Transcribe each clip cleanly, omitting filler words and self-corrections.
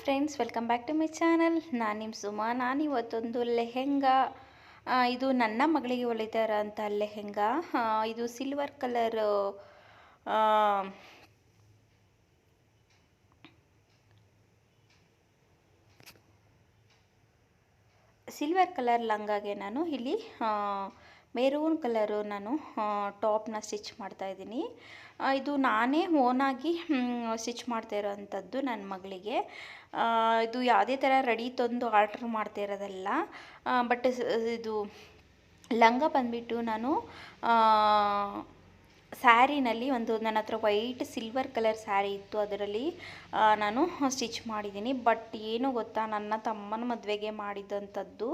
Friends, welcome back to my channel. ನಾನು ನಿಮ್ಮ ಸುಮಾ. ನಾನಿವತ್ತೊಂದು ಲೆಹೆಂಗಾ, ಇದು ನನ್ನ ಮಗಳಿಗೆ ಹೊಲಿತಾ ಇರೋಂಥ ಲೆಹೆಂಗಾ. ಇದು ಸಿಲ್ವರ್ ಕಲರ್ ಲಂಗಾಗೆ ನಾನು ಇಲ್ಲಿ ಮೆರೂನ್ ಕಲರು ನಾನು ಟಾಪ್ನ ಸ್ಟಿಚ್ ಮಾಡ್ತಾಯಿದ್ದೀನಿ. ಇದು ನಾನೇ ಓನಾಗಿ ಸ್ಟಿಚ್ ಮಾಡ್ತಾ ಇರೋವಂಥದ್ದು ನನ್ನ ಮಗಳಿಗೆ. ಇದು ಯಾವುದೇ ಥರ ರೆಡಿ ತಂದು ಆರ್ಡ್ರ್ ಮಾಡ್ತಾ ಇರೋದಲ್ಲ. ಬಟ್ ಇದು ಲಂಗ ಬಂದುಬಿಟ್ಟು ನಾನು ಸ್ಯಾರಿನಲ್ಲಿ ನನ್ನ ಹತ್ರ ವೈಟ್ ಸಿಲ್ವರ್ ಕಲರ್ ಸ್ಯಾರಿ ಇತ್ತು, ಅದರಲ್ಲಿ ನಾನು ಸ್ಟಿಚ್ ಮಾಡಿದ್ದೀನಿ. ಬಟ್ ಏನು ಗೊತ್ತಾ, ನನ್ನ ತಮ್ಮನ ಮದುವೆಗೆ ಮಾಡಿದಂಥದ್ದು.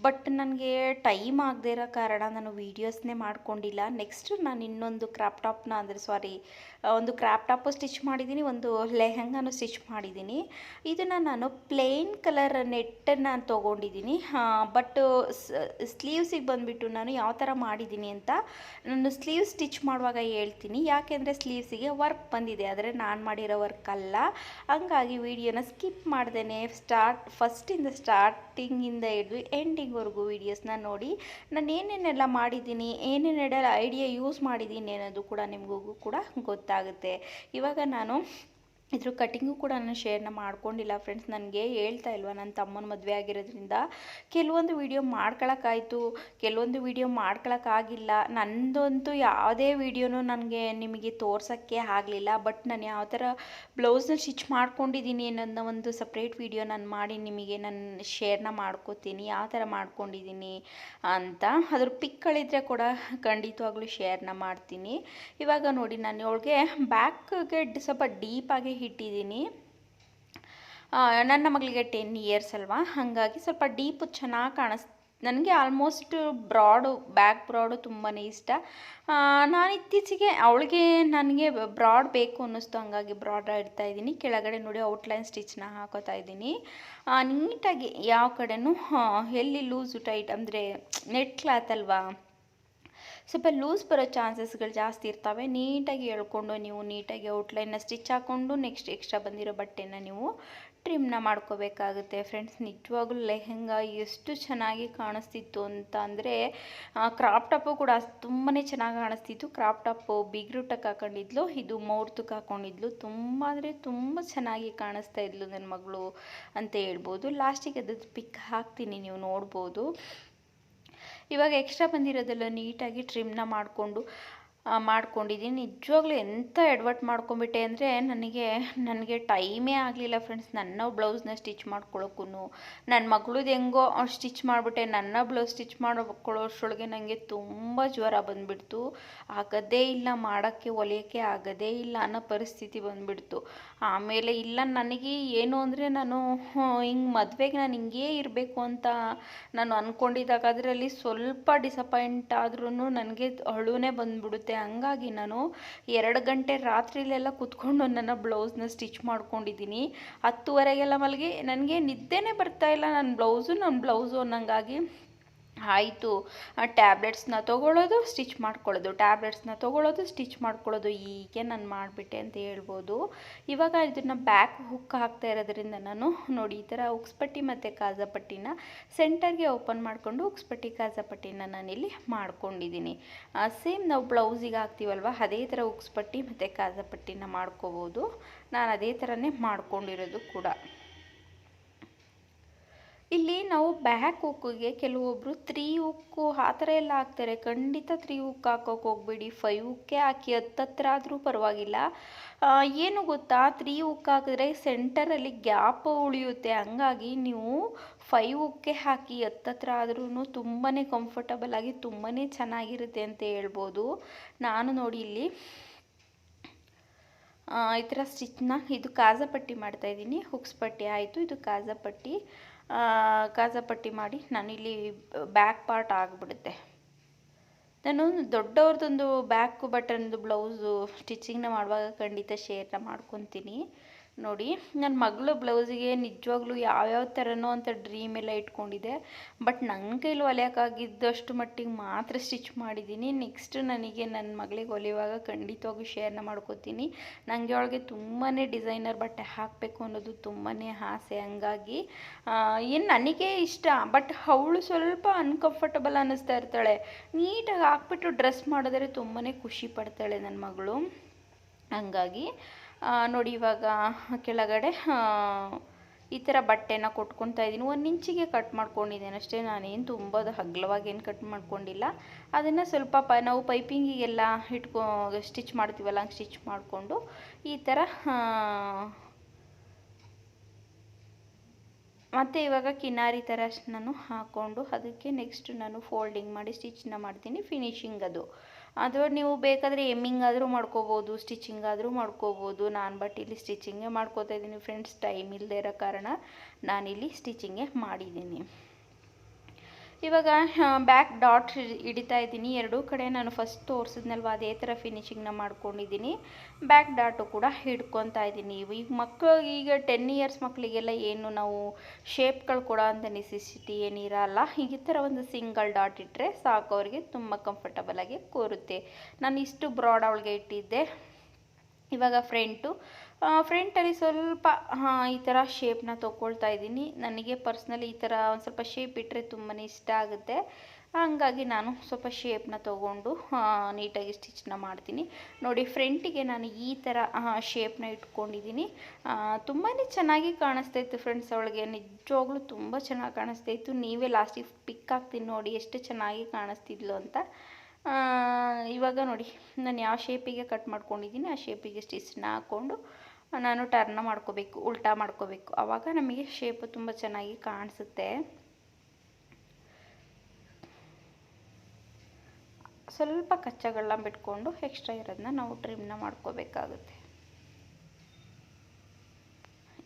ಬಟ್ ನನಗೆ ಟೈಮ್ ಆಗದೆ ಇರೋ ಕಾರಣ ನಾನು ವೀಡಿಯೋಸ್ನೇ ಮಾಡ್ಕೊಂಡಿಲ್ಲ. ನೆಕ್ಸ್ಟ್ ನಾನು ಇನ್ನೊಂದು ಕ್ರಾಪ್ ಟಾಪ್ನ ಒಂದು ಕ್ರಾಪ್ ಟಾಪು ಸ್ಟಿಚ್ ಮಾಡಿದ್ದೀನಿ, ಒಂದು ಲೆಹೆಂಗಾನು ಸ್ಟಿಚ್ ಮಾಡಿದ್ದೀನಿ. ಇದನ್ನು ನಾನು ಪ್ಲೇನ್ ಕಲರ್ ನೆಟ್ಟನ್ನು ತೊಗೊಂಡಿದ್ದೀನಿ. ಬಟ್ ಸ್ಲೀವ್ಸಿಗೆ ಬಂದುಬಿಟ್ಟು ನಾನು ಯಾವ ಥರ ಮಾಡಿದ್ದೀನಿ ಅಂತ ನಾನು ಸ್ಲೀವ್ ಸ್ಟಿಚ್ ಮಾಡುವಾಗ ಹೇಳ್ತೀನಿ. ಯಾಕೆಂದರೆ ಸ್ಲೀವ್ಸಿಗೆ ವರ್ಕ್ ಬಂದಿದೆ, ಆದರೆ ನಾನು ಮಾಡಿರೋ ವರ್ಕ್ ಅಲ್ಲ. ಹಂಗಾಗಿ ವಿಡಿಯೋನ ಸ್ಕಿಪ್ ಮಾಡ್ದೇನೆ ಫಸ್ಟಿಂದ ಸ್ಟಾರ್ಟಿಂಗಿಂದ ಹಿಡಿದು ಎಂಡಿಂಗ್ವರೆಗೂ ವೀಡಿಯೋಸ್ನ ನೋಡಿ. ನಾನು ಏನೇನೆಲ್ಲ ಮಾಡಿದ್ದೀನಿ, ಏನೇನೆಲ್ಲ ಐಡಿಯಾ ಯೂಸ್ ಮಾಡಿದ್ದೀನಿ ಅನ್ನೋದು ಕೂಡ ನಿಮಗೂ ಕೂಡ ಗೊತ್ತಾಗುತ್ತೆ. ಇವಾಗ ನಾನು ಇದ್ರ ಕಟ್ಟಿಂಗು ಕೂಡ ನಾನು ಶೇರ್ನ ಮಾಡ್ಕೊಂಡಿಲ್ಲ ಫ್ರೆಂಡ್ಸ್. ನನಗೆ ಹೇಳ್ತಾ ಇಲ್ವಾ, ನನ್ನ ತಮ್ಮನ ಮದುವೆ ಆಗಿರೋದ್ರಿಂದ ಕೆಲವೊಂದು ವೀಡಿಯೋ ಮಾಡ್ಕೊಳಕ್ಕಾಯಿತು, ಕೆಲವೊಂದು ವೀಡಿಯೋ ಮಾಡ್ಕೊಳಕ್ಕಾಗಿಲ್ಲ. ನಂದಂತೂ ಯಾವುದೇ ವೀಡಿಯೋನೂ ನಿಮಗೆ ತೋರ್ಸೋಕ್ಕೆ ಆಗಲಿಲ್ಲ. ಬಟ್ ನಾನು ಯಾವ ಥರ ಬ್ಲೌಸ್ನ ಸ್ಟಿಚ್ ಮಾಡ್ಕೊಂಡಿದ್ದೀನಿ ಅನ್ನೋದನ್ನ ಒಂದು ಸಪ್ರೇಟ್ ವೀಡಿಯೋ ನಾನು ಮಾಡಿ ನಿಮಗೆ ನಾನು ಶೇರ್ನ ಮಾಡ್ಕೋತೀನಿ, ಯಾವ ಥರ ಮಾಡ್ಕೊಂಡಿದ್ದೀನಿ ಅಂತ. ಅದ್ರ ಪಿಕ್ಗಳಿದ್ರೆ ಕೂಡ ಖಂಡಿತವಾಗ್ಲೂ ಶೇರ್ನ ಮಾಡ್ತೀನಿ. ಇವಾಗ ನೋಡಿ, ನಾನು ಅವಳಿಗೆ ಬ್ಯಾಕ್ಗೆ ಸ್ವಲ್ಪ ಡೀಪಾಗಿ ಇಟ್ಟಿದ್ದೀನಿ. ನನ್ನ ಮಗಳಿಗೆ 10 ಇಯರ್ಸ್ ಅಲ್ವಾ, ಹಾಗಾಗಿ ಸ್ವಲ್ಪ ಡೀಪು ಚೆನ್ನಾಗಿ ನನಗೆ ಆಲ್ಮೋಸ್ಟ್ ಬ್ಯಾಕ್ ಬ್ರಾಡು ತುಂಬಾ ಇಷ್ಟ. ನಾನು ಇತ್ತೀಚೆಗೆ ನನಗೆ ಬ್ರಾಡ್ ಬೇಕು ಅನ್ನಿಸ್ತು, ಹಂಗಾಗಿ ಬ್ರಾಡ್ ಇಡ್ತಾ ಇದ್ದೀನಿ. ಕೆಳಗಡೆ ನೋಡಿ ಔಟ್ಲೈನ್ ಸ್ಟಿಚ್ನ ಹಾಕೋತಾ ಇದ್ದೀನಿ. ನೀಟಾಗಿ ಯಾವ ಕಡೆನೂ ಎಲ್ಲಿ ಲೂಸು ಟೈಟ್ ಅಂದರೆ ನೆಟ್ ಕ್ಲಾತ್ ಅಲ್ವಾ, ಸ್ವಲ್ಪ ಲೂಸ್ ಬರೋ ಚಾನ್ಸಸ್ಗಳು ಜಾಸ್ತಿ ಇರ್ತವೆ. ನೀಟಾಗಿ ಎಳ್ಕೊಂಡು ನೀವು ನೀಟಾಗಿ ಔಟ್ಲೈನ್ನ ಸ್ಟಿಚ್ ಹಾಕ್ಕೊಂಡು ನೆಕ್ಸ್ಟ್ ಎಕ್ಸ್ಟ್ರಾ ಬಂದಿರೋ ಬಟ್ಟೆನ ನೀವು ಟ್ರಿಮ್ನ ಮಾಡ್ಕೋಬೇಕಾಗುತ್ತೆ ಫ್ರೆಂಡ್ಸ್. ನಿಜವಾಗ್ಲೂ ಲೆಹೆಂಗಾ ಎಷ್ಟು ಚೆನ್ನಾಗಿ ಕಾಣಿಸ್ತಿತ್ತು ಅಂತ ಅಂದರೆ, ಕ್ರಾಪ್ ಟಾಪು ಕೂಡ ತುಂಬಾ ಚೆನ್ನಾಗಿ ಕಾಣಿಸ್ತಿತ್ತು. ಕ್ರಾಪ್ ಟಾಪು ಬಿಗ್ರೂಟಕ್ಕೆ ಹಾಕೊಂಡಿದ್ಲು, ಇದು ಮೌರ್ತಕ್ಕೆ ಹಾಕೊಂಡಿದ್ಲು. ತುಂಬ ಅಂದರೆ ತುಂಬ ಚೆನ್ನಾಗಿ ಕಾಣಿಸ್ತಾ ಇದ್ಲು ನನ್ನ ಮಗಳು ಅಂತ ಹೇಳ್ಬೋದು. ಲಾಸ್ಟಿಗೆ ಅದು ಪಿಕ್ ಹಾಕ್ತೀನಿ, ನೀವು ನೋಡ್ಬೋದು. ಇವಾಗ ಎಕ್ಸ್ಟ್ರಾ ಬಂದಿರೋದೆಲ್ಲ ನೀಟಾಗಿ ಟ್ರಿಮ್ನ ಮಾಡ್ಕೊಂಡಿದ್ದೀನಿ. ನಿಜವಾಗ್ಲೂ ಎಂಥ ಎಡ್ವರ್ಟ್ ಮಾಡ್ಕೊಂಬಿಟ್ಟೆ ಅಂದರೆ, ನನಗೆ ಟೈಮೇ ಆಗಲಿಲ್ಲ ಫ್ರೆಂಡ್ಸ್ ನನ್ನ ಬ್ಲೌಸ್ನ ಸ್ಟಿಚ್ ಮಾಡ್ಕೊಳ್ಳೋಕ್ಕೂ. ನನ್ನ ಮಗಳದ್ದು ಹೆಂಗೋ ಸ್ಟಿಚ್ ಮಾಡಿಬಿಟ್ಟೆ. ನನ್ನ ಬ್ಲೌಸ್ ಸ್ಟಿಚ್ ಮಾಡ್ಕೊಳ್ಳೋಷ್ಟರೊಳಗೆ ನನಗೆ ತುಂಬ ಜ್ವರ ಬಂದುಬಿಡ್ತು. ಆಗೋದೇ ಇಲ್ಲ, ಹೊಲಿಯೋಕ್ಕೆ ಆಗೋದೇ ಇಲ್ಲ ಅನ್ನೋ ಪರಿಸ್ಥಿತಿ ಬಂದುಬಿಡ್ತು. ಆಮೇಲೆ ಇಲ್ಲ, ನನಗೆ ಏನು ಅಂದರೆ, ನಾನು ಮದುವೆಗೆ ನಾನು ಹಿಂಗೇ ಇರಬೇಕು ಅಂತ ನಾನು ಅಂದ್ಕೊಂಡಿದ್ದಾಗ ಅದರಲ್ಲಿ ಸ್ವಲ್ಪ ಡಿಸಪಾಯಿಂಟ್ ಆದ್ರೂ ನನಗೆ ಅಳುನೇ ಬಂದುಬಿಡುತ್ತೆ. ಹಂಗಾಗಿ ನಾನು 2 ಗಂಟೆ ರಾತ್ರಿಲೆಲ್ಲ ಕೂತ್ಕೊಂಡು ನನ್ನ ಬ್ಲೌಸ್ನ ಸ್ಟಿಚ್ ಮಾಡ್ಕೊಂಡಿದ್ದೀನಿ. 10:30ಗೆಲ್ಲ ಮಲಗಿ ನನಗೆ ನಿದ್ದೆನೇ ಬರ್ತಾಯಿಲ್ಲ. ನನ್ನ ಬ್ಲೌಸು ಅನ್ನಂಗಾಗಿ ಆಯಿತು. ಟ್ಯಾಬ್ಲೆಟ್ಸ್ನ ತೊಗೊಳ್ಳೋದು, ಸ್ಟಿಚ್ ಮಾಡ್ಕೊಳ್ಳೋದು, ಹೀಗೆ ನಾನು ಮಾಡಿಬಿಟ್ಟೆ ಅಂತ ಹೇಳ್ಬೋದು. ಇವಾಗ ಇದನ್ನು ಬ್ಯಾಕ್ ಹುಕ್ ಹಾಕ್ತಾ ಇರೋದ್ರಿಂದ ನಾನು ನೋಡಿ ಈ ಥರ ಉಕ್ಸ್ಪಟ್ಟಿ ಮತ್ತು ಕಾಜಾಪಟ್ಟಿನ ಸೆಂಟರ್ಗೆ ಓಪನ್ ಮಾಡಿಕೊಂಡು ಉಕ್ಸ್ಪಟ್ಟಿ ಕಾಜಾಪಟ್ಟಿನ ನಾನಿಲ್ಲಿ ಮಾಡ್ಕೊಂಡಿದ್ದೀನಿ. ಸೇಮ್ ನಾವು ಬ್ಲೌಸಿಗೆ ಹಾಕ್ತೀವಲ್ವ, ಅದೇ ಥರ ಉಕ್ಸ್ಪಟ್ಟಿ ಮತ್ತು ಕಾಜಾಪಟ್ಟಿನ ಮಾಡ್ಕೋಬೋದು. ನಾನು ಅದೇ ಥರನೇ ಮಾಡ್ಕೊಂಡಿರೋದು ಕೂಡ. ಇಲ್ಲಿ ನಾವು ಬ್ಯಾಕ್ ಹುಕ್ಕಿಗೆ ಕೆಲವೊಬ್ಬರು 3 ಹುಕ್ಕು ಆ ಥರ ಎಲ್ಲ ಹಾಕ್ತಾರೆ. ಖಂಡಿತ 3 ಹುಕ್ ಹಾಕೋಕೆ ಹೋಗ್ಬೇಡಿ, 5 ಹುಕ್ಕೇ ಹಾಕಿ. ಹತ್ತತ್ರ ಆದರೂ ಪರವಾಗಿಲ್ಲ. ಏನು ಗೊತ್ತಾ, 3 ಹುಕ್ ಹಾಕಿದ್ರೆ ಸೆಂಟರಲ್ಲಿ ಗ್ಯಾಪ್ ಉಳಿಯುತ್ತೆ. ಹಂಗಾಗಿ ನೀವು 5 ಹುಕ್ಕೇ ಹಾಕಿ. ಹತ್ತತ್ರ ಆದ್ರೂ ತುಂಬಾ ಕಂಫರ್ಟಬಲ್ ಆಗಿ ತುಂಬಾ ಚೆನ್ನಾಗಿರುತ್ತೆ ಅಂತ ಹೇಳ್ಬೋದು. ನಾನು ನೋಡಿ ಇಲ್ಲಿ ಈ ಥರ ಸ್ಟಿಚ್ನ, ಇದು ಕಾಜಾಪಟ್ಟಿ ಮಾಡ್ತಾಯಿದ್ದೀನಿ. ಹುಕ್ಸ್ ಪಟ್ಟಿ ಆಯಿತು, ಇದು ಕಾಜಾಪಟ್ಟಿ ಮಾಡಿ ನಾನಿಲ್ಲಿ ಬ್ಯಾಕ್ ಪಾರ್ಟ್ ಆಗಿಬಿಡುತ್ತೆ. ನಾನು ದೊಡ್ಡವ್ರದ್ದೊಂದು ಬ್ಯಾಕ್ ಬಟನ್ದು ಬ್ಲೌಸು ಸ್ಟಿಚಿಂಗ್ನ ಮಾಡುವಾಗ ಖಂಡಿತ ಶೇರ್ನ ಮಾಡ್ಕೊತೀನಿ. ನೋಡಿ ನನ್ನ ಮಗಳು ಬ್ಲೌಸಿಗೆ ನಿಜವಾಗ್ಲೂ ಯಾವ್ಯಾವ ಥರನೋ ಅಂತ ಡ್ರೀಮ್ ಎಲ್ಲ ಇಟ್ಕೊಂಡಿದ್ದೆ. ಬಟ್ ನನ್ನ ಕೈಲಿ ಹೊಲಿಯೋಕ್ಕಾಗಿದ್ದಷ್ಟು ಮಟ್ಟಿಗೆ ಮಾತ್ರ ಸ್ಟಿಚ್ ಮಾಡಿದ್ದೀನಿ. ನೆಕ್ಸ್ಟ್ ನನಗೆ ನನ್ನ ಮಗಳಿಗೆ ಹೊಲಿಯುವಾಗ ಖಂಡಿತವಾಗೂ ಶೇರ್ನ ಮಾಡ್ಕೋತೀನಿ. ನನಗೆ ಅವಳಿಗೆ ತುಂಬಾ ಡಿಸೈನರ್ ಬಟ್ಟೆ ಹಾಕಬೇಕು ಅನ್ನೋದು ತುಂಬಾ ಆಸೆ. ಹಂಗಾಗಿ ಏನು ನನಗೆ ಇಷ್ಟ, ಬಟ್ ಅವಳು ಸ್ವಲ್ಪ ಅನ್ಕಂಫರ್ಟಬಲ್ ಅನ್ನಿಸ್ತಾ ಇರ್ತಾಳೆ. ನೀಟಾಗಿ ಹಾಕ್ಬಿಟ್ಟು ಡ್ರೆಸ್ ಮಾಡಿದ್ರೆ ತುಂಬಾ ಖುಷಿ ಪಡ್ತಾಳೆ ನನ್ನ ಮಗಳು. ಹಂಗಾಗಿ ನೋಡಿ ಇವಾಗ ಕೆಳಗಡೆ ಈ ಥರ ಬಟ್ಟೆನ ಕೊಟ್ಕೊತಾ ಇದ್ದೀನಿ. 1 ಇಂಚಿಗೆ ಕಟ್ ಮಾಡ್ಕೊಂಡಿದ್ದೇನೆ ಅಷ್ಟೇ. ನಾನೇನು ತುಂಬ ಅಗಲವಾಗಿ ಏನು ಕಟ್ ಮಾಡ್ಕೊಂಡಿಲ್ಲ. ಅದನ್ನು ಸ್ವಲ್ಪ ನಾವು ಪೈಪಿಂಗಿಗೆಲ್ಲ ಸ್ಟಿಚ್ ಮಾಡ್ತೀವಲ್ಲ, ಹಂಗೆ ಸ್ಟಿಚ್ ಮಾಡಿಕೊಂಡು ಈ ಥರ ಮತ್ತು ಇವಾಗ ಕಿನಾರಿ ಥರ ನಾನು ಹಾಕ್ಕೊಂಡು ಅದಕ್ಕೆ ನೆಕ್ಸ್ಟ್ ನಾನು ಫೋಲ್ಡಿಂಗ್ ಮಾಡಿ ಸ್ಟಿಚ್ನ ಮಾಡ್ತೀನಿ. ಫಿನಿಶಿಂಗ್ ಅದು ನೀವು ಬೇಕಾದರೆ ಎಮ್ಮಿಂಗ್ ಆದರೂ ಮಾಡ್ಕೋಬೋದು, ಸ್ಟಿಚಿಂಗ್ ಆದರೂ ಮಾಡ್ಕೋಬೋದು. ನಾನು ಬಟ್ ಇಲ್ಲಿ ಸ್ಟಿಚಿಂಗೇ ಮಾಡ್ಕೋತಾ ಇದ್ದೀನಿ ಫ್ರೆಂಡ್ಸ್. ಟೈಮ್ ಇಲ್ಲದೆ ಇರೋ ಕಾರಣ ನಾನಿಲ್ಲಿ ಸ್ಟಿಚಿಂಗೇ ಮಾಡಿದ್ದೀನಿ. ಇವಾಗ ಬ್ಯಾಕ್ ಡಾಟ್ ಹಿಡಿತಾ ಇದ್ದೀನಿ. ಎರಡೂ ಕಡೆ ನಾನು ಫಸ್ಟ್ ತೋರಿಸಿದ್ನಲ್ವ ಅದೇ ಥರ ಫಿನಿಶಿಂಗ್ನ ಮಾಡ್ಕೊಂಡಿದ್ದೀನಿ. ಬ್ಯಾಕ್ ಡಾಟು ಕೂಡ ಹಿಡ್ಕೊತಾ ಇದ್ದೀನಿ. ಈಗ ಮಕ್ಕಳು ಈಗ 10 ಇಯರ್ಸ್ ಮಕ್ಕಳಿಗೆಲ್ಲ ಏನು ನಾವು ಶೇಪ್ಗಳು ಕೊಡೋ ಅಂಥ ನೆಸೆಸಿಟಿ ಏನಿರಲ್ಲ. ಈ ಥರ ಒಂದು ಸಿಂಗಲ್ ಡಾಟ್ ಇಟ್ಟರೆ ಸಾಕು, ಅವ್ರಿಗೆ ತುಂಬ ಕಂಫರ್ಟಬಲಾಗಿ ಕೂರುತ್ತೆ. ನಾನು ಇಷ್ಟು ಬ್ರಾಡ್ ಅವಳಿಗೆ ಇಟ್ಟಿದ್ದೆ. ಇವಾಗ ಫ್ರಂಟಲ್ಲಿ ಸ್ವಲ್ಪ ಈ ಥರ ಶೇಪ್ನ ತೊಗೊಳ್ತಾ ಇದ್ದೀನಿ. ನನಗೆ ಪರ್ಸ್ನಲಿ ಈ ಥರ ಒಂದು ಸ್ವಲ್ಪ ಶೇಪ್ ಇಟ್ಟರೆ ತುಂಬಾ ಇಷ್ಟ ಆಗುತ್ತೆ. ಹಾಗಾಗಿ ನಾನು ಸ್ವಲ್ಪ ಶೇಪ್ನ ತೊಗೊಂಡು ನೀಟಾಗಿ ಸ್ಟಿಚ್ನ ಮಾಡ್ತೀನಿ. ನೋಡಿ ಫ್ರಂಟಿಗೆ ನಾನು ಈ ಥರ ಶೇಪ್ನ ಇಟ್ಕೊಂಡಿದ್ದೀನಿ. ತುಂಬಾ ಚೆನ್ನಾಗಿ ಕಾಣಿಸ್ತಾಯಿತ್ತು ಫ್ರೆಂಡ್ಸ್. ಅವಳಿಗೆ ನಿಜವಾಗ್ಲೂ ತುಂಬ ಚೆನ್ನಾಗಿ ಕಾಣಿಸ್ತಾಯಿತ್ತು. ನೀವೇ ಲಾಸ್ಟಿಗೆ ಪಿಕ್ ಹಾಕ್ತೀನಿ ನೋಡಿ ಎಷ್ಟು ಚೆನ್ನಾಗಿ ಕಾಣಿಸ್ತಿದ್ಲು ಅಂತ. ಇವಾಗ ನೋಡಿ ನಾನು ಯಾವ ಶೇಪಿಗೆ ಕಟ್ ಮಾಡ್ಕೊಂಡಿದ್ದೀನಿ ಆ ಶೇಪಿಗೆ ಸ್ಟಿಚ್ನ ಹಾಕ್ಕೊಂಡು ನಾನು ಟರ್ನ್ ಮಾಡ್ಕೋಬೇಕು, ಉಲ್ಟಾ ಮಾಡ್ಕೋಬೇಕು. ಆವಾಗ ನಮಗೆ ಶೇಪು ತುಂಬ ಚೆನ್ನಾಗಿ ಕಾಣಿಸುತ್ತೆ. ಸ್ವಲ್ಪ ಕಚ್ಚಗಳನ್ನ ಬಿಟ್ಕೊಂಡು ಎಕ್ಸ್ಟ್ರಾ ಇರೋದನ್ನ ನಾವು ಟ್ರಿಮ್ನ ಮಾಡ್ಕೋಬೇಕಾಗುತ್ತೆ.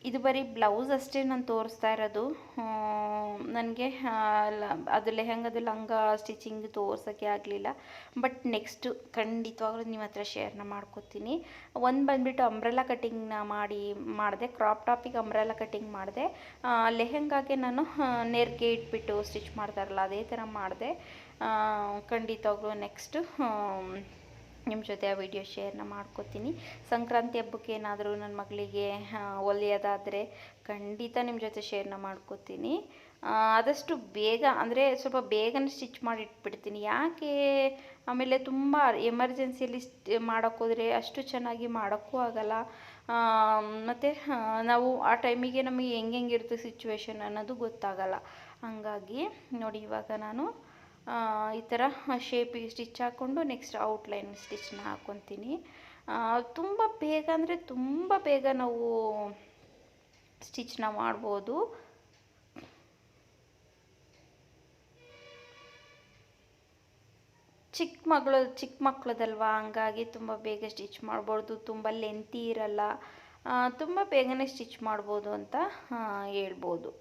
ಇದು ಬರೀ ಬ್ಲೌಸ್ ಅಷ್ಟೇ ನಾನು ತೋರಿಸ್ತಾ ಇರೋದು. ನನಗೆ ಅದು ಲೆಹಂಗದ ಲಂಗ ಸ್ಟಿಚಿಂಗ್ ತೋರ್ಸೋಕ್ಕೆ ಆಗಲಿಲ್ಲ. ಬಟ್ ನೆಕ್ಸ್ಟು ಖಂಡಿತವಾಗ್ಲೂ ನಿಮ್ಮ ಹತ್ರ ಶೇರ್ನ ಮಾಡ್ಕೋತೀನಿ. ಒಂದು ಬಂದುಬಿಟ್ಟು ಅಂಬ್ರೆಲಾ ಕಟ್ಟಿಂಗ್ನ ಮಾಡಿದೆ. ಕ್ರಾಪ್ ಟಾಪಿಗೆ ಅಂಬ್ರೆಲಾ ಕಟ್ಟಿಂಗ್ ಮಾಡಿದೆ. ಲೆಹಂಗಾಗೆ ನಾನು ನೇರ್ಗೆ ಇಟ್ಬಿಟ್ಟು ಸ್ಟಿಚ್ ಮಾಡ್ತಾರಲ್ಲ ಅದೇ ಥರ ಮಾಡಿದೆ. ಖಂಡಿತವಾಗ್ಲೂ ನೆಕ್ಸ್ಟು ನಿಮ್ಮ ಜೊತೆ ಆ ವಿಡಿಯೋ ಶೇರ್ನ ಮಾಡ್ಕೋತೀನಿ. ಸಂಕ್ರಾಂತಿ ಹಬ್ಬಕ್ಕೆ ಏನಾದರೂ ನನ್ನ ಮಗಳಿಗೆ ಹೊಲಿಯೋದಾದರೆ ಖಂಡಿತ ನಿಮ್ಮ ಜೊತೆ ಶೇರ್ನ ಮಾಡ್ಕೋತೀನಿ. ಆದಷ್ಟು ಬೇಗ ಅಂದರೆ ಸ್ವಲ್ಪ ಬೇಗನೆ ಸ್ಟಿಚ್ ಮಾಡಿ ಇಟ್ಬಿಡ್ತೀನಿ. ಯಾಕೆ ಆಮೇಲೆ ತುಂಬ ಎಮರ್ಜೆನ್ಸಿಯಲ್ಲಿ ಮಾಡೋಕ್ಕೋದ್ರೆ ಅಷ್ಟು ಚೆನ್ನಾಗಿ ಮಾಡೋಕ್ಕೂ ಆಗೋಲ್ಲ. ಮತ್ತು ನಾವು ಆ ಟೈಮಿಗೆ ನಮಗೆ ಹೆಂಗಿರುತ್ತೆ ಸಿಚುವೇಶನ್ ಅನ್ನೋದು ಗೊತ್ತಾಗಲ್ಲ. ಹಾಗಾಗಿ ನೋಡಿ ಇವಾಗ ನಾನು ಈ ಥರ ಶೇಪಿಗೆ ಸ್ಟಿಚ್ ಹಾಕ್ಕೊಂಡು ನೆಕ್ಸ್ಟ್ ಔಟ್ಲೈನ್ ಸ್ಟಿಚ್ನ ಹಾಕ್ಕೊತೀನಿ. ತುಂಬ ಬೇಗ ಅಂದರೆ ತುಂಬ ಬೇಗ ನಾವು ಸ್ಟಿಚ್ನ ಮಾಡ್ಬೋದು. ಚಿಕ್ಕ ಮಕ್ಕಳದಲ್ವಾ, ಹಂಗಾಗಿ ತುಂಬ ಬೇಗ ಸ್ಟಿಚ್ ಮಾಡ್ಬೋದು. ತುಂಬ ಲೆಂತಿ ಇರಲ್ಲ, ತುಂಬ ಬೇಗನೆ ಸ್ಟಿಚ್ ಮಾಡ್ಬೋದು ಅಂತ ಹೇಳ್ಬೋದು.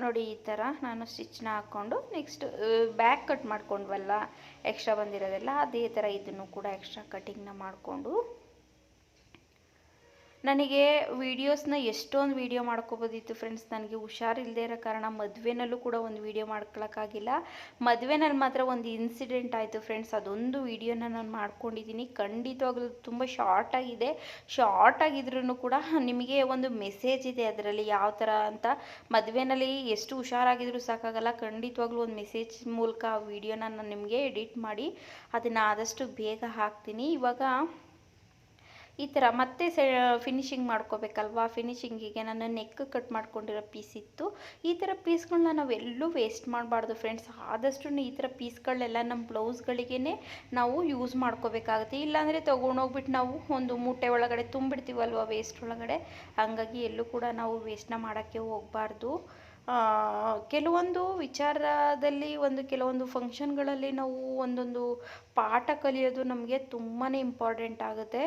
ನೋಡಿ ಈ ಥರ ನಾನು ಸ್ಟಿಚ್ನ ಹಾಕ್ಕೊಂಡು ನೆಕ್ಸ್ಟ್ ಬ್ಯಾಕ್ ಕಟ್ ಮಾಡ್ಕೊಂಡ್ವಲ್ಲ ಎಕ್ಸ್ಟ್ರಾ ಬಂದಿರೋದೆಲ್ಲ ಅದೇ ಥರ ಇದನ್ನು ಕೂಡ ಎಕ್ಸ್ಟ್ರಾ ಕಟಿಂಗ್ನ ಮಾಡಿಕೊಂಡು ನನಗೆ ವೀಡಿಯೋಸ್ನ ಎಷ್ಟೊಂದು ವೀಡಿಯೋ ಮಾಡ್ಕೋಬೋದಿತ್ತು ಫ್ರೆಂಡ್ಸ್. ನನಗೆ ಹುಷಾರಿಲ್ಲದೆ ಇರೋ ಕಾರಣ ಮದುವೆನಲ್ಲೂ ಕೂಡ ಒಂದು ವೀಡಿಯೋ ಮಾಡ್ಕೊಳಕ್ಕಾಗಿಲ್ಲ. ಮದುವೆನಲ್ಲಿ ಮಾತ್ರ ಒಂದು ಇನ್ಸಿಡೆಂಟ್ ಆಯಿತು ಫ್ರೆಂಡ್ಸ್, ಅದೊಂದು ವೀಡಿಯೋನ ನಾನು ಮಾಡ್ಕೊಂಡಿದ್ದೀನಿ. ಖಂಡಿತವಾಗ್ಲೂ ತುಂಬ ಶಾರ್ಟ್ ಆಗಿದ್ರೂ ಕೂಡ ನಿಮಗೆ ಒಂದು ಮೆಸೇಜ್ ಇದೆ ಅದರಲ್ಲಿ ಯಾವ ಥರ ಅಂತ. ಮದುವೆನಲ್ಲಿ ಎಷ್ಟು ಹುಷಾರಾಗಿದ್ರೂ ಸಾಕಾಗಲ್ಲ, ಖಂಡಿತವಾಗ್ಲೂ ಒಂದು ಮೆಸೇಜ್ ಮೂಲಕ ಆ ವೀಡಿಯೋನ ನಾನು ನಿಮಗೆ ಎಡಿಟ್ ಮಾಡಿ ಅದನ್ನು ಆದಷ್ಟು ಬೇಗ ಹಾಕ್ತೀನಿ. ಇವಾಗ ಈ ಥರ ಮತ್ತೆ ಫಿನಿಶಿಂಗ್ ಮಾಡ್ಕೋಬೇಕಲ್ವಾ. ಫಿನಿಶಿಂಗಿಗೆ ನಾನು ನೆಕ್ ಕಟ್ ಮಾಡ್ಕೊಂಡಿರೋ ಪೀಸ್ ಇತ್ತು. ಈ ಥರ ಪೀಸ್ಗಳನ್ನ ನಾವು ಎಲ್ಲೂ ವೇಸ್ಟ್ ಮಾಡಬಾರ್ದು ಫ್ರೆಂಡ್ಸ್. ಆದಷ್ಟು ಈ ಥರ ಪೀಸ್ಗಳನ್ನೆಲ್ಲ ನಮ್ಮ ಬ್ಲೌಸ್ಗಳಿಗೇ ನಾವು ಯೂಸ್ ಮಾಡ್ಕೋಬೇಕಾಗುತ್ತೆ. ಇಲ್ಲಾಂದರೆ ತೊಗೊಂಡೋಗ್ಬಿಟ್ಟು ನಾವು ಒಂದು ಮೂಟೆ ಒಳಗಡೆ ತುಂಬಿಡ್ತೀವಲ್ವ ವೇಸ್ಟ್ ಒಳಗಡೆ. ಹಾಗಾಗಿ ಎಲ್ಲೂ ಕೂಡ ನಾವು ವೇಸ್ಟ್ನ ಮಾಡೋಕ್ಕೆ ಹೋಗಬಾರ್ದು. ಕೆಲವೊಂದು ವಿಚಾರದಲ್ಲಿ ಕೆಲವೊಂದು ಫಂಕ್ಷನ್ಗಳಲ್ಲಿ ನಾವು ಒಂದೊಂದು ಪಾಠ ಕಲಿಯೋದು ನಮಗೆ ತುಂಬಾ ಇಂಪಾರ್ಟೆಂಟ್ ಆಗುತ್ತೆ.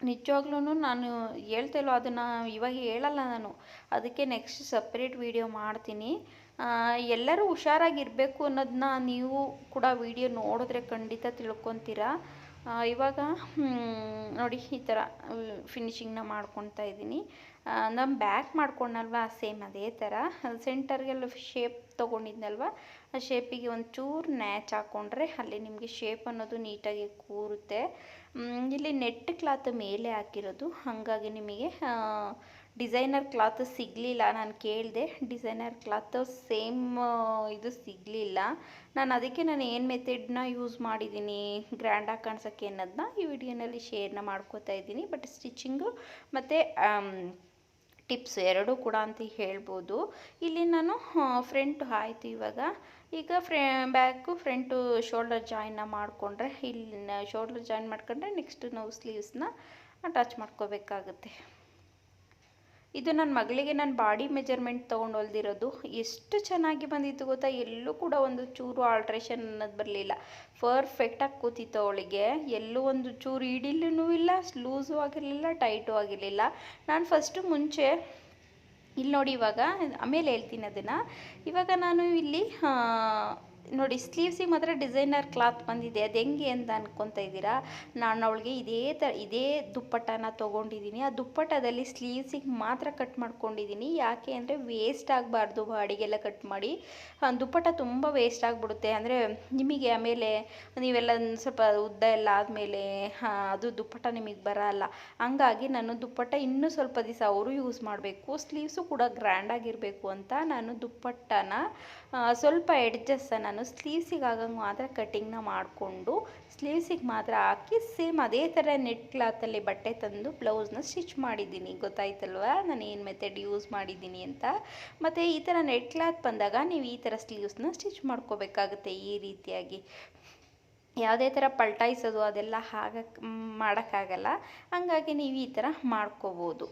ನಿಜವಾಗ್ಲೂ ನಾನು ಹೇಳ್ತಾ ಇಲ್ಲೋ ಅದನ್ನು ಇವಾಗ ಹೇಳಲ್ಲ ನಾನು, ಅದಕ್ಕೆ ನೆಕ್ಸ್ಟ್ ಸಪ್ರೇಟ್ ವಿಡಿಯೋ ಮಾಡ್ತೀನಿ. ಎಲ್ಲರೂ ಹುಷಾರಾಗಿರಬೇಕು ಅನ್ನೋದನ್ನ ನೀವು ಕೂಡ ವಿಡಿಯೋ ನೋಡಿದ್ರೆ ಖಂಡಿತ ತಿಳ್ಕೊತೀರಾ. ಇವಾಗ ನೋಡಿ ಈ ಥರ ಫಿನಿಶಿಂಗ್ನ ಮಾಡ್ಕೊತಾ ಇದ್ದೀನಿ. ನಾನು ಬ್ಯಾಕ್ ಮಾಡ್ಕೊಂಡಲ್ವ ಸೇಮ್ ಅದೇ ಥರ ಸೆಂಟರ್ಗೆಲ್ಲ ಶೇಪ್ ತೊಗೊಂಡಿದ್ನಲ್ವ ಆ ಶೇಪಿಗೆ ಒಂಚೂರು ನ್ಯಾಚ್ ಹಾಕ್ಕೊಂಡ್ರೆ ಅಲ್ಲಿ ನಿಮಗೆ ಶೇಪ್ ಅನ್ನೋದು ನೀಟಾಗಿ ಕೂರುತ್ತೆ. ಇಲ್ಲಿ ನೆಟ್ ಕ್ಲಾತ್ ಮೇಲೆ ಹಾಕಿರೋದು, ಹಾಗಾಗಿ ನಿಮಗೆ ಡಿಸೈನರ್ ಕ್ಲಾತ್ ಸಿಗಲಿಲ್ಲ. ನಾನು ಕೇಳಿದೆ ಡಿಸೈನರ್ ಕ್ಲಾತ್ ಸೇಮ್ ಇದು ಸಿಗಲಿಲ್ಲ. ಅದಕ್ಕೆ ನಾನು ಏನು ಮೆಥಡ್ನ ಯೂಸ್ ಮಾಡಿದ್ದೀನಿ ಗ್ರ್ಯಾಂಡಾಗಿ ಕಾಣಿಸೋಕ್ಕೆ ಅನ್ನೋದನ್ನ ಈ ವಿಡಿಯೋನಲ್ಲಿ ಶೇರ್ನ ಮಾಡ್ಕೋತಾ ಇದ್ದೀನಿ. ಬಟ್ ಸ್ಟಿಚಿಂಗು ಮತ್ತು ಟಿಪ್ಸ್ ಎರಡೂ ಕೂಡ ಅಂತ ಹೇಳ್ಬೋದು. ಇಲ್ಲಿ ನಾನು ಫ್ರಂಟ್ ಆಯಿತು. ಈಗ ಬ್ಯಾಕು ಫ್ರಂಟು ಶೋಲ್ಡರ್ ಜಾಯಿನ್ನ ಮಾಡಿಕೊಂಡ್ರೆ, ಇಲ್ಲಿ ಶೋಲ್ಡರ್ ಜಾಯಿನ್ ಮಾಡ್ಕೊಂಡ್ರೆ ನೆಕ್ಸ್ಟ್ ನಾವು ಸ್ಲೀವ್ಸ್ನ ಅಟ್ಯಾಚ್ ಮಾಡ್ಕೋಬೇಕಾಗುತ್ತೆ. ಇದು ನನ್ನ ಮಗಳಿಗೆ ನಾನು ಬಾಡಿ ಮೆಜರ್ಮೆಂಟ್ ತೊಗೊಂಡು ಹೊಲ್ದಿರೋದು. ಎಷ್ಟು ಚೆನ್ನಾಗಿ ಬಂದಿತ್ತು ಗೊತ್ತಾ, ಎಲ್ಲೂ ಕೂಡ ಒಂದು ಚೂರು ಆಲ್ಟ್ರೇಷನ್ ಅನ್ನೋದು ಬರಲಿಲ್ಲ. ಪರ್ಫೆಕ್ಟಾಗಿ ಕೂತಿತ್ತು ಅವಳಿಗೆ. ಎಲ್ಲೂ ಒಂದು ಚೂರು ಇಡಿಲೂ ಇಲ್ಲ, ಲೂಸು ಆಗಿರಲಿಲ್ಲ, ಟೈಟು ಆಗಿರಲಿಲ್ಲ. ನಾನು ಫಸ್ಟು ಮುಂಚೆ ಇಲ್ಲಿ ನೋಡಿ, ಇವಾಗ ಆಮೇಲೆ ಹೇಳ್ತೀನಿ ಅದನ್ನು. ಇವಾಗ ನಾನು ಇಲ್ಲಿ ನೋಡಿ ಸ್ಲೀವ್ಸಿಗೆ ಮಾತ್ರ ಡಿಸೈನರ್ ಕ್ಲಾತ್ ಬಂದಿದೆ. ಅದು ಹೆಂಗೆ ಅಂತ ಅನ್ಕೊತಾ ಇದ್ದೀರಾ? ನಾನು ಅವಳಿಗೆ ಇದೇ ದುಪ್ಪಟ್ಟನ ತೊಗೊಂಡಿದ್ದೀನಿ. ಆ ದುಪ್ಪಟ್ಟದಲ್ಲಿ ಸ್ಲೀವ್ಸಿಗೆ ಮಾತ್ರ ಕಟ್ ಮಾಡ್ಕೊಂಡಿದ್ದೀನಿ. ಯಾಕೆ ಅಂದರೆ ವೇಸ್ಟ್ ಆಗಬಾರ್ದು ಬಾಡಿಗೆಲ್ಲ ಕಟ್ ಮಾಡಿ. ದುಪ್ಪಟ್ಟ ತುಂಬ ವೇಸ್ಟ್ ಆಗಿಬಿಡುತ್ತೆ. ಅಂದರೆ ನಿಮಗೆ ಆಮೇಲೆ ನೀವೆಲ್ಲ ಸ್ವಲ್ಪ ಉದ್ದ ಎಲ್ಲ ಆದಮೇಲೆ ಅದು ದುಪ್ಪಟ್ಟ ನಿಮಗೆ ಬರಲ್ಲ. ಹಂಗಾಗಿ ನಾನು ದುಪ್ಪಟ್ಟ ಇನ್ನೂ ಸ್ವಲ್ಪ ದಿವಸ ಅವರು ಯೂಸ್ ಮಾಡಬೇಕು, ಸ್ಲೀವ್ಸು ಕೂಡ ಗ್ರ್ಯಾಂಡಾಗಿರಬೇಕು ಅಂತ ನಾನು ದುಪ್ಪಟ್ಟನ ಸ್ವಲ್ಪ ಎಡ್ಜಸ್ ನಾನು ಸ್ಲೀವ್ಸಿಗೆ ಆಗಂಗೆ ಮಾತ್ರ ಕಟ್ಟಿಂಗ್ನ ಮಾಡಿಕೊಂಡು ಸ್ಲೀವ್ಸಿಗೆ ಮಾತ್ರ ಹಾಕಿ ಸೇಮ್ ಅದೇ ಥರ ನೆಟ್ ಕ್ಲಾತಲ್ಲಿ ಬಟ್ಟೆ ತಂದು ಬ್ಲೌಸ್ನ ಸ್ಟಿಚ್ ಮಾಡಿದ್ದೀನಿ. ಗೊತ್ತಾಯ್ತಲ್ವ ನಾನು ಏನು ಮೆಥಡ್ ಯೂಸ್ ಮಾಡಿದ್ದೀನಿ ಅಂತ. ಮತ್ತು ಈ ಥರ ನೆಟ್ ಕ್ಲಾತ್ ಬಂದಾಗ ನೀವು ಈ ಥರ ಸ್ಲೀವ್ಸ್ನ ಸ್ಟಿಚ್ ಮಾಡ್ಕೋಬೇಕಾಗುತ್ತೆ ಈ ರೀತಿಯಾಗಿ. ಯಾವುದೇ ಥರ ಪಲ್ಟಾಯಿಸೋದು ಅದೆಲ್ಲ ಮಾಡೋಕ್ಕಾಗಲ್ಲ. ಹಾಗಾಗಿ ನೀವು ಈ ಥರ ಮಾಡ್ಕೋಬೋದು.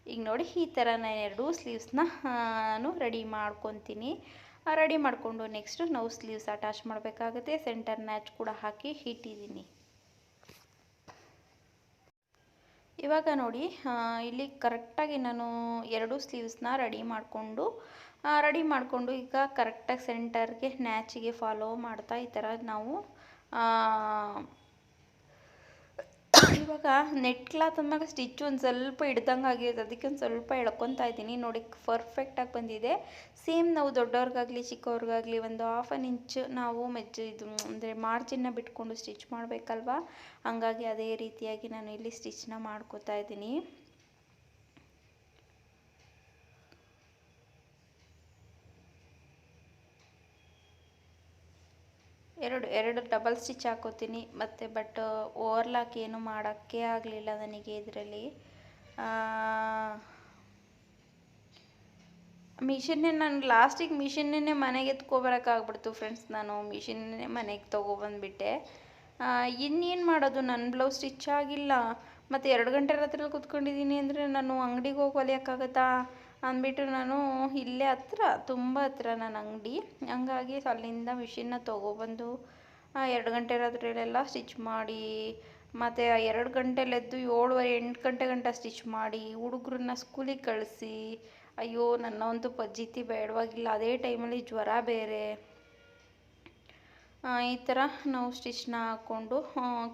ಈಗ ನೋಡಿ ಈ ಥರ ನಾನು ಎರಡೂ ಸ್ಲೀವ್ಸ್ನ ನಾನು ರೆಡಿ ಮಾಡ್ಕೊತೀನಿ. ರೆಡಿ ಮಾಡಿಕೊಂಡು ನೆಕ್ಸ್ಟು ನಾವು ಸ್ಲೀವ್ಸ್ ಅಟ್ಯಾಚ್ ಮಾಡಬೇಕಾಗುತ್ತೆ. ಸೆಂಟರ್ ನ್ಯಾಚ್ ಕೂಡ ಹಾಕಿ ಇಟ್ಟಿದ್ದೀನಿ. ಇವಾಗ ನೋಡಿ ಇಲ್ಲಿ ಕರೆಕ್ಟಾಗಿ ನಾನು ಎರಡೂ ಸ್ಲೀವ್ಸ್ನ ರೆಡಿ ಮಾಡಿಕೊಂಡು ಈಗ ಕರೆಕ್ಟಾಗಿ ಸೆಂಟರ್ಗೆ ನ್ಯಾಚಿಗೆ ಫಾಲೋ ಮಾಡ್ತಾ ಈ ಥರ ನಾವು ಇವಾಗ ನೆಟ್ ಕ್ಲಾತ್ ಅಂದಾಗ ಸ್ಟಿಚ್ ಒಂದು ಸ್ವಲ್ಪ ಹಿಡ್ದಂಗೆ ಆಗಿರುತ್ತೆ, ಅದಕ್ಕೆ ಒಂದು ಸ್ವಲ್ಪ ಎಳ್ಕೊತಾ ಇದ್ದೀನಿ. ನೋಡಿ ಪರ್ಫೆಕ್ಟಾಗಿ ಬಂದಿದೆ. ಸೇಮ್ ನಾವು ದೊಡ್ಡವ್ರಿಗಾಗಲಿ ಚಿಕ್ಕವ್ರಿಗಾಗಲಿ ಒಂದು 1/2 ಇಂಚ್ ನಾವು ಇದು ಅಂದರೆ ಮಾರ್ಜಿನ್ನ ಬಿಟ್ಕೊಂಡು ಸ್ಟಿಚ್ ಮಾಡಬೇಕಲ್ವ. ಹಂಗಾಗಿ ಅದೇ ರೀತಿಯಾಗಿ ನಾನು ಇಲ್ಲಿ ಸ್ಟಿಚ್ನ ಮಾಡ್ಕೋತಾ ಇದ್ದೀನಿ. ಎರಡು ಡಬಲ್ ಸ್ಟಿಚ್ ಹಾಕೋತೀನಿ. ಮತ್ತು ಬಟ್ ಓವರ್ಲಾಕ್ ಏನು ಮಾಡೋಕ್ಕೆ ಆಗಲಿಲ್ಲ ನನಗೆ ಇದರಲ್ಲಿ. ನಾನು ಲಾಸ್ಟಿಗೆ ಮಿಷಿನ್ನೇ ಮನೆಗೆ ಎತ್ಕೊಬರೋಕ್ಕಾಗ್ಬಿಡ್ತು ಫ್ರೆಂಡ್ಸ್. ನಾನು ಮಿಷಿನ್ನೇ ಮನೆಗೆ ತೊಗೊಬಂದುಬಿಟ್ಟೆ. ಇನ್ನೇನು ಮಾಡೋದು, ನನ್ನ ಬ್ಲೌಸ್ ಸ್ಟಿಚ್ ಆಗಿಲ್ಲ. ಮತ್ತು 2 ಗಂಟೆ ರಾತ್ರಿ ಕೂತ್ಕೊಂಡಿದ್ದೀನಿ ಅಂದರೆ ನಾನು ಅಂಗಡಿಗೆ ಹೋಗಿ ಹೊಲಿಯೋಕ್ಕಾಗತ್ತಾ ಅಂದ್ಬಿಟ್ಟು ನಾನು ಇಲ್ಲೇ ತುಂಬ ಹತ್ರ ನನ್ನ ಅಂಗಡಿ. ಹಂಗಾಗಿ ಅಲ್ಲಿಂದ ಮಿಷಿನ್ನ ತೊಗೊಬಂದು 2 ಗಂಟೆ ರಾತ್ರಿಯಲ್ಲೆಲ್ಲ ಸ್ಟಿಚ್ ಮಾಡಿ, ಮತ್ತು 2 ಗಂಟೆಲೆದ್ದು 7:30 8 ಗಂಟೆ ಗಂಟ ಸ್ಟಿಚ್ ಮಾಡಿ ಹುಡುಗರನ್ನ ಸ್ಕೂಲಿಗೆ ಕಳಿಸಿ, ಅಯ್ಯೋ ನನ್ನವಂತೂ ಪಜ್ಜಿತಿ ಬೇಡವಾಗಿಲ್ಲ. ಅದೇ ಟೈಮಲ್ಲಿ ಜ್ವರ ಬೇರೆ. ಈ ಥರ ನಾವು ಸ್ಟಿಚ್ನ ಹಾಕ್ಕೊಂಡು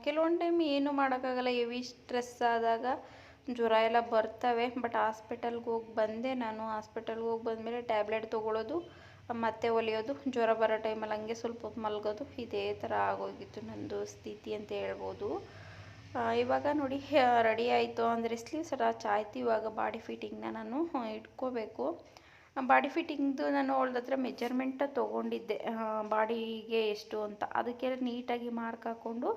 ಕೆಲವೊಂದು ಟೈಮ್ ಏನು ಮಾಡೋಕ್ಕಾಗಲ್ಲ, ಹೆವಿ ಸ್ಟ್ರೆಸ್ ಆದಾಗ ಜ್ವರ ಎಲ್ಲ ಬರ್ತವೆ. ಬಟ್ ಹಾಸ್ಪಿಟಲ್ಗೆ ಹೋಗಿ ಬಂದೆ ನಾನು. ಹಾಸ್ಪಿಟಲ್ಗೆ ಹೋಗಿ ಬಂದಮೇಲೆ ಟ್ಯಾಬ್ಲೆಟ್ ತೊಗೊಳ್ಳೋದು, ಮತ್ತೆ ಹೊಲಿಯೋದು, ಜ್ವರ ಬರೋ ಟೈಮಲ್ಲಿ ಹಂಗೆ ಸ್ವಲ್ಪ ಹೊತ್ತು ಮಲಗೋದು, ಇದೇ ಥರ ಆಗೋಗಿತ್ತು ನನ್ನದು ಸ್ಥಿತಿ ಅಂತ ಹೇಳ್ಬೋದು. ಇವಾಗ ನೋಡಿ ರೆಡಿ ಆಯಿತು ಅಂದರೆ ಸ್ಲೀವ್ಸ್ ಅಟ್ಯಾಚ್ ಆಯಿತು. ಇವಾಗ ಬಾಡಿ ಫಿಟ್ಟಿಂಗ್ನ ನಾನು ಇಟ್ಕೋಬೇಕು. ಬಾಡಿ ಫಿಟ್ಟಿಂಗ್ದು ನಾನು ಅವಳ ಹತ್ರ ಮೆಜರ್ಮೆಂಟ ತೊಗೊಂಡಿದ್ದೆ, ಬಾಡಿಗೆ ಎಷ್ಟು ಅಂತ. ಅದಕ್ಕೆ ನೀಟಾಗಿ ಮಾರ್ಕ್ ಹಾಕ್ಕೊಂಡು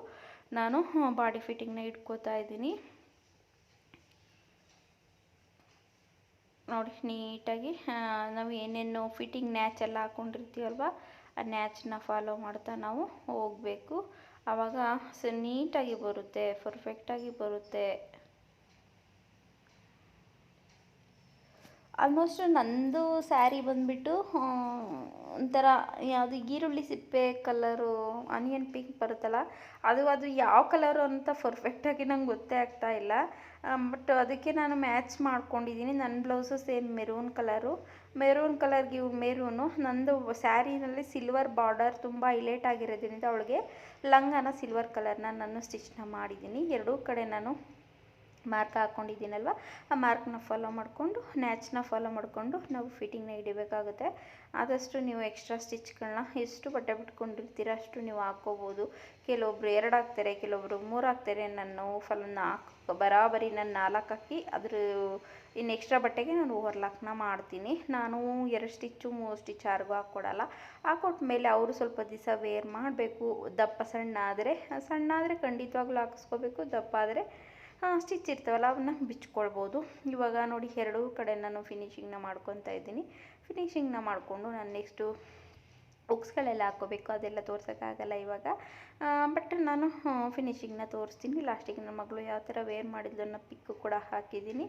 ನಾನು ಬಾಡಿ ಫಿಟ್ಟಿಂಗ್ನ ಇಟ್ಕೋತಾ ಇದ್ದೀನಿ. ನೋಡಿ ನೀಟಾಗಿ ನಾವು ಏನೇನು ಫಿಟ್ಟಿಂಗ್ ನ್ಯಾಚ್ ಎಲ್ಲ ಹಾಕ್ಕೊಂಡಿರ್ತೀವಲ್ವ ಆ ನ್ಯಾಚನ್ನ ಫಾಲೋ ಮಾಡ್ತಾ ನಾವು ಹೋಗಬೇಕು. ಆವಾಗ ನೀಟಾಗಿ ಬರುತ್ತೆ, ಪರ್ಫೆಕ್ಟಾಗಿ ಬರುತ್ತೆ. ಆಲ್ಮೋಸ್ಟ್ ನಂದು ಸ್ಯಾರಿ ಬಂದುಬಿಟ್ಟು ಒಂಥರ ಯಾವುದು ಈರುಳ್ಳಿ ಸಿಪ್ಪೆ ಕಲರು, ಆನಿಯನ್ ಪಿಂಕ್ ಬರುತ್ತಲ್ಲ ಅದು ಯಾವ ಕಲರು ಅಂತ ಪರ್ಫೆಕ್ಟಾಗಿ ನಂಗೆ ಗೊತ್ತೇ ಆಗ್ತಾ ಇಲ್ಲ. ಬಟ್ ಅದಕ್ಕೆ ನಾನು ಮ್ಯಾಚ್ ಮಾಡ್ಕೊಂಡಿದ್ದೀನಿ. ನನ್ನ blouse same maroon colour. Maroon ಕಲರ್ಗೆ ಇವು ಮೆರೂನು. ನಂದು ಸ್ಯಾರಿನಲ್ಲಿ ಸಿಲ್ವರ್ ಬಾರ್ಡರ್ ತುಂಬ ಹೈಲೈಟ್ ಆಗಿರೋದ್ರಿಂದ ಅವಳಿಗೆ ಲಂಗನ ಸಿಲ್ವರ್ ಕಲರ್ನ ನಾನು ಸ್ಟಿಚ್ನ ಮಾಡಿದ್ದೀನಿ. ಎರಡೂ ಕಡೆ ನಾನು ಮಾರ್ಕ್ ಹಾಕ್ಕೊಂಡಿದ್ದೀನಲ್ವ, ಆ ಮಾರ್ಕ್ನ ಫಾಲೋ ಮಾಡಿಕೊಂಡು ನ್ಯಾಚ್ನ ಫಾಲೋ ಮಾಡಿಕೊಂಡು ನಾವು ಫಿಟ್ಟಿಂಗ್ನ ಹಿಡಿಬೇಕಾಗುತ್ತೆ. ಆದಷ್ಟು ನೀವು ಎಕ್ಸ್ಟ್ರಾ ಸ್ಟಿಚ್ಗಳನ್ನ ಎಷ್ಟು ಬಟ್ಟೆ ಬಿಟ್ಕೊಂಡಿರ್ತೀರ ಅಷ್ಟು ನೀವು ಹಾಕ್ಕೋಬೋದು. ಕೆಲವೊಬ್ರು 2 ಹಾಕ್ತಾರೆ, ಕೆಲವೊಬ್ರು 3 ಹಾಕ್ತಾರೆ. ನಾನು ಬರಾಬರಿ ನಾನು 4 ಹಾಕಿ ಅದ್ರ ಇನ್ನು ಎಕ್ಸ್ಟ್ರಾ ಬಟ್ಟೆಗೆ ನಾನು ಓವರ್ಲಾಕ್ನ ಮಾಡ್ತೀನಿ. ನಾನು 2 ಸ್ಟಿಚ್ಚು 3 ಸ್ಟಿಚ್ ಯಾರಿಗೂ ಹಾಕ್ಕೊಡಲ್ಲ. ಹಾಕೊಟ್ಮೇಲೆ ಅವರು ಸ್ವಲ್ಪ ದಿವಸ ವೇರ್ ಮಾಡಬೇಕು. ಸಣ್ಣ ಆದರೆ ಖಂಡಿತವಾಗ್ಲೂ ಹಾಕಿಸ್ಕೋಬೇಕು. ದಪ್ಪ ಆದರೆ ಸ್ಟಿಚ್ ಇರ್ತಾವಲ್ಲ ಅವನ್ನ ಬಿಚ್ಕೊಳ್ಬೋದು. ಇವಾಗ ನೋಡಿ ಎರಡೂ ಕಡೆ ನಾನು ಫಿನಿಶಿಂಗ್ನ ಮಾಡ್ಕೊತಾ ಇದ್ದೀನಿ. ಫಿನಿಶಿಂಗ್ನ ಮಾಡಿಕೊಂಡು ನಾನು ನೆಕ್ಸ್ಟು ಹುಕ್ಸ್ಗಳೆಲ್ಲ ಹಾಕ್ಕೋಬೇಕು, ಅದೆಲ್ಲ ತೋರ್ಸೋಕ್ಕಾಗಲ್ಲ ಇವಾಗ. ಬಟ್ ನಾನು ಫಿನಿಶಿಂಗ್ನ ತೋರಿಸ್ತೀನಿ. ಲಾಸ್ಟಿಗೆ ನನ್ನ ಮಗಳು ಯಾವ ಥರ ವೇರ್ ಮಾಡಿದ್ಲು ಅನ್ನೋ ಪಿಕ್ಕು ಕೂಡ ಹಾಕಿದ್ದೀನಿ.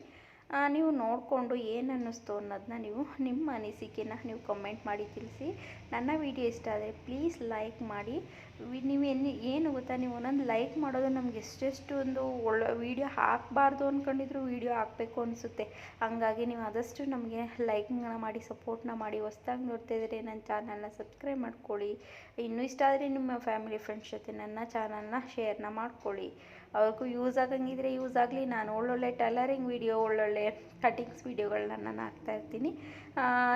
ನೀವು ನೋಡಿಕೊಂಡು ಏನು ಅನ್ನಿಸ್ತು ಅನ್ನೋದನ್ನ ನೀವು ನಿಮ್ಮ ಅನಿಸಿಕೆನ ನೀವು ಕಮೆಂಟ್ ಮಾಡಿ ತಿಳಿಸಿ. ನನ್ನ ವಿಡಿಯೋ ಇಷ್ಟ ಆದರೆ ಪ್ಲೀಸ್ ಲೈಕ್ ಮಾಡಿ. ನೀವು ಏನು ಗೊತ್ತಾ, ನೀವು ಒಂದೊಂದು ಲೈಕ್ ಮಾಡೋದು ನಮ್ಗೆ ಎಷ್ಟೆಷ್ಟು ಒಂದು ಒಳ್ಳೆ ವೀಡಿಯೋ ಹಾಕಬಾರ್ದು ಅಂದ್ಕೊಂಡಿದ್ರು ವೀಡಿಯೋ ಹಾಕಬೇಕು ಅನಿಸುತ್ತೆ. ಹಂಗಾಗಿ ನೀವು ಆದಷ್ಟು ನಮಗೆ ಲೈಕ್ನ ಮಾಡಿ ಸಪೋರ್ಟ್ನ ಮಾಡಿ. ಹೊಸ್ದಾಗಿ ನೋಡ್ತಾ ಇದ್ದರೆ ನನ್ನ ಚಾನಲ್ನ ಸಬ್ಸ್ಕ್ರೈಬ್ ಮಾಡ್ಕೊಳ್ಳಿ. ಇನ್ನೂ ಇಷ್ಟ ಆದರೆ ನಿಮ್ಮ ಫ್ಯಾಮಿಲಿ ಫ್ರೆಂಡ್ಸ್ ಜೊತೆ ನನ್ನ ಚಾನಲ್ನ ಶೇರ್ನ ಮಾಡ್ಕೊಳ್ಳಿ. ಅವ್ರಿಗೂ ಯೂಸ್ ಆಗಂಗಿದ್ರೆ ಯೂಸ್ ಆಗಲಿ. ನಾನು ಒಳ್ಳೊಳ್ಳೆ ಟೈಲರಿಂಗ್ ವೀಡಿಯೋ, ಒಳ್ಳೊಳ್ಳೆ ಕಟಿಂಗ್ಸ್ ವೀಡಿಯೋಗಳನ್ನ ನಾನು ಹಾಕ್ತಾಯಿರ್ತೀನಿ.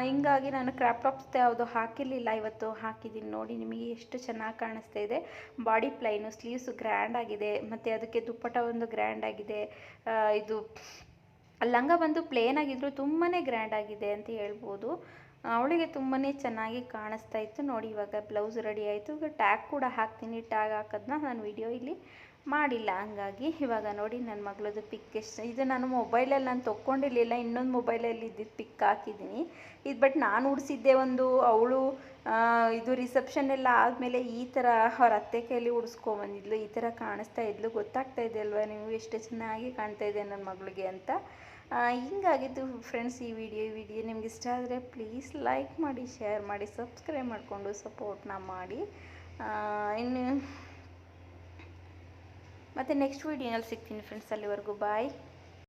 ಹಿಂಗಾಗಿ ನಾನು ಕ್ರಾಪ್ ಟಾಪ್ಸ್ ಯಾವುದು ಹಾಕಿರಲಿಲ್ಲ, ಇವತ್ತು ಹಾಕಿದ್ದೀನಿ. ನೋಡಿ ನಿಮಗೆ ಎಷ್ಟು ಚೆನ್ನಾಗಿ ಕಾಣಿಸ್ತಾ ಇದೆ. ಬಾಡಿ ಪ್ಲೈನು, ಸ್ಲೀವ್ಸು ಗ್ರ್ಯಾಂಡ್ ಆಗಿದೆ, ಮತ್ತು ಅದಕ್ಕೆ ದುಪ್ಪಟ ಒಂದು ಗ್ರ್ಯಾಂಡ್ ಆಗಿದೆ. ಇದು ಲಂಗ ಬಂದು ಪ್ಲೇನ್ ಆಗಿದ್ರು ತುಂಬಾ ಗ್ರ್ಯಾಂಡ್ ಆಗಿದೆ ಅಂತ ಹೇಳ್ಬೋದು. ಅವಳಿಗೆ ತುಂಬಾ ಚೆನ್ನಾಗಿ ಕಾಣಿಸ್ತಾ ಇತ್ತು. ನೋಡಿ ಇವಾಗ ಬ್ಲೌಸ್ ರೆಡಿ ಆಯಿತು. ಈಗ ಟ್ಯಾಗ್ ಕೂಡ ಹಾಕ್ತೀನಿ. ಟ್ಯಾಗ್ ಹಾಕೋದನ್ನ ನಾನು ವಿಡಿಯೋ ಇಲ್ಲಿ ಮಾಡಿಲ್ಲ. ಹಂಗಾಗಿ ಇವಾಗ ನೋಡಿ ನನ್ನ ಮಗಳದ್ದು ಪಿಕ್ ಎಷ್ಟು ಇದು ನಾನು ಮೊಬೈಲಲ್ಲಿ ನಾನು ತೊಗೊಂಡಿರಲಿಲ್ಲ, ಇನ್ನೊಂದು ಮೊಬೈಲಲ್ಲಿ ಇದ್ದಿದ್ದು ಪಿಕ್ ಹಾಕಿದ್ದೀನಿ. ಇದು ಬಟ್ ನಾನು ಉಡಿಸಿದ್ದೆ ಒಂದು. ಅವಳು ಇದು ರಿಸೆಪ್ಷನ್ ಎಲ್ಲ ಆದಮೇಲೆ ಈ ಥರ ಅವ್ರ ಅತ್ತೆ ಕೈಯಲ್ಲಿ ಉಡಿಸ್ಕೊಂಬಂದಿದ್ಲು. ಈ ಥರ ಕಾಣಿಸ್ತಾ ಇದ್ಲು. ಗೊತ್ತಾಗ್ತಾ ಇದೆ ಅಲ್ವಾ ನೀವು ಎಷ್ಟು ಚೆನ್ನಾಗಿ ಕಾಣ್ತಾ ಇದೆ ನನ್ನ ಮಗಳಿಗೆ ಅಂತ. ಹಿಂಗಾಗಿದ್ದು ಫ್ರೆಂಡ್ಸ್ ಈ ವಿಡಿಯೋ ನಿಮ್ಗೆ ಇಷ್ಟ ಆದರೆ ಪ್ಲೀಸ್ ಲೈಕ್ ಮಾಡಿ, ಶೇರ್ ಮಾಡಿ, ಸಬ್ಸ್ಕ್ರೈಬ್ ಮಾಡಿಕೊಂಡು ಸಪೋರ್ಟ್ನ ಮಾಡಿ. ಇನ್ನು ಮತ್ತು ನೆಕ್ಸ್ಟ್ ವೀಡಿಯೋನಲ್ಲಿ ಸಿಗ್ತೀನಿ ಫ್ರೆಂಡ್ಸ್. ಅಲ್ಲಿವರೆಗೂ ಬಾಯ್.